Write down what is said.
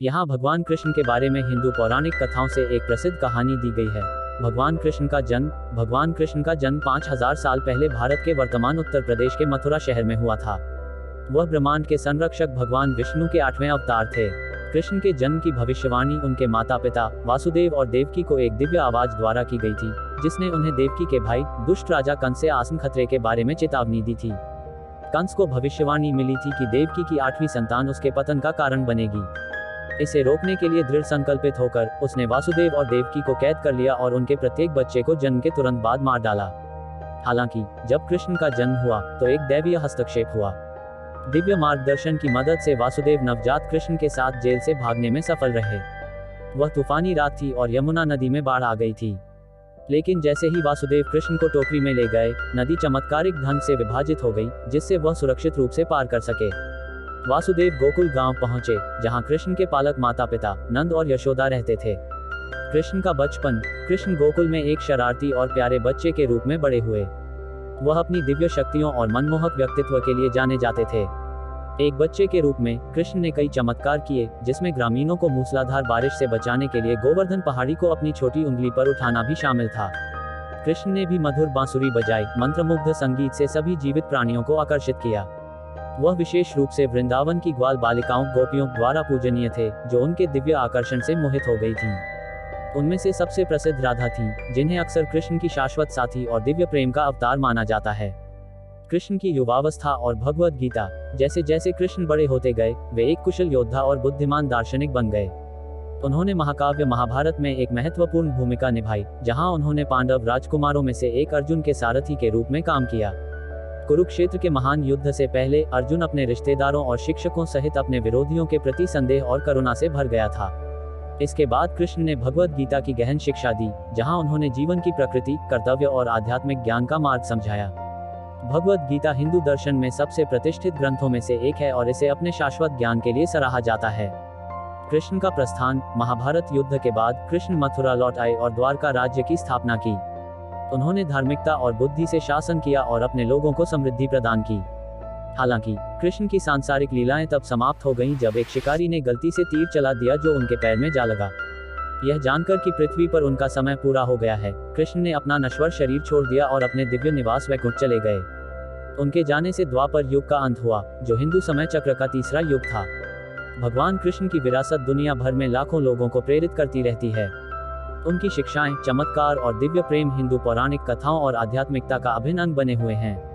यहाँ भगवान कृष्ण के बारे में हिंदू पौराणिक कथाओं से एक प्रसिद्ध कहानी दी गई है। भगवान कृष्ण का जन्म 5000 साल पहले भारत के वर्तमान उत्तर प्रदेश के मथुरा शहर में हुआ था। वह ब्रह्मांड के संरक्षक भगवान विष्णु के 8वें अवतार थे। कृष्ण के जन्म की भविष्यवाणी उनके माता पिता वासुदेव और देवकी को एक दिव्य आवाज द्वारा की गई थी, जिसने उन्हें देवकी के भाई दुष्ट राजा कंस से आसन खतरे के बारे में चेतावनी दी थी। कंस को भविष्यवाणी मिली थी कि देवकी की 8वीं संतान उसके पतन का कारण बनेगी। इसे रोकने के लिए दृढ़ संकल्पित होकर उसने वासुदेव और देवकी को कैद कर लिया और उनके प्रत्येक बच्चे को जन्म के तुरंत बाद मार डाला। हालांकि जब कृष्ण का जन्म हुआ तो एक दैवीय हस्तक्षेप हुआ। दिव्य मार्गदर्शन की मदद से वासुदेव नवजात कृष्ण के साथ जेल से भागने में सफल रहे। वह तूफानी रात थी और यमुना नदी में बाढ़ आ गई थी। लेकिन जैसे ही वासुदेव कृष्ण को टोकरी में ले गए, नदी चमत्कारिक ढंग से विभाजित हो गई, जिससे वह सुरक्षित रूप से पार कर सके। वासुदेव गोकुल गांव पहुंचे, जहां कृष्ण के पालक माता पिता नंद और यशोदा रहते थे। कृष्ण का बचपन। कृष्ण गोकुल में एक शरारती और प्यारे बच्चे के रूप में बड़े हुए। वह अपनी दिव्य शक्तियों और मनमोहक व्यक्तित्व के लिए जाने जाते थे। एक बच्चे के रूप में कृष्ण ने कई चमत्कार किए, जिसमें ग्रामीणों को मूसलाधार बारिश से बचाने के लिए गोवर्धन पहाड़ी को अपनी छोटी उंगली पर उठाना भी शामिल था। कृष्ण ने भी मधुर बांसुरी बजाई, मंत्रमुग्ध संगीत से सभी जीवित प्राणियों को आकर्षित किया। वह विशेष रूप से वृंदावन की ग्वाल बालिकाओं गोपियों द्वारा पूजनीय थे, जो उनके दिव्य आकर्षण से मोहित हो गई थीं। उनमें से सबसे प्रसिद्ध राधा थीं, जिन्हें अक्सर कृष्ण की शाश्वत साथी और दिव्य प्रेम का अवतार माना जाता है। कृष्ण की युवावस्था और भगवद गीता। जैसे जैसे कृष्ण बड़े होते गए, वे एक कुशल योद्धा और बुद्धिमान दार्शनिक बन गए। उन्होंने महाकाव्य महाभारत में एक महत्वपूर्ण भूमिका निभाई, जहां उन्होंने पांडव राजकुमारों में से एक अर्जुन के सारथी के रूप में काम किया। कुरुक्षेत्र के महान युद्ध से पहले अर्जुन अपने रिश्तेदारों और शिक्षकों सहित अपने विरोधियों के प्रति संदेह और करुणा से भर गया था। इसके बाद कृष्ण ने भगवद गीता की गहन शिक्षा दी, जहां उन्होंने जीवन की प्रकृति, कर्तव्य और आध्यात्मिक ज्ञान का मार्ग समझाया। भगवद गीता हिंदू दर्शन में सबसे प्रतिष्ठित ग्रंथों में से एक है और इसे अपने शाश्वत ज्ञान के लिए सराहा जाता है। कृष्ण का प्रस्थान। महाभारत युद्ध के बाद कृष्ण मथुरा लौट आए और द्वारका राज्य की स्थापना की। उन्होंने धार्मिकता और बुद्धि से शासन किया और अपने लोगों को समृद्धि प्रदान की। हालांकि कृष्ण की सांसारिक लीलाएं तब समाप्त हो गईं जब एक शिकारी ने गलती से तीर चला दिया जो उनके पैर में जा लगा। यह जानकर कि पृथ्वी पर उनका समय पूरा हो गया है, कृष्ण ने अपना नश्वर शरीर छोड़ दिया और अपने दिव्य निवास वैकुंठ चले गए। उनके जाने से द्वापर युग का अंत हुआ, जो हिंदू समय चक्र का तीसरा युग था। भगवान कृष्ण की विरासत दुनिया भर में लाखों लोगों को प्रेरित करती रहती है। उनकी शिक्षाएं, चमत्कार और दिव्य प्रेम हिंदू पौराणिक कथाओं और आध्यात्मिकता का अभिन्न अंग बने हुए हैं।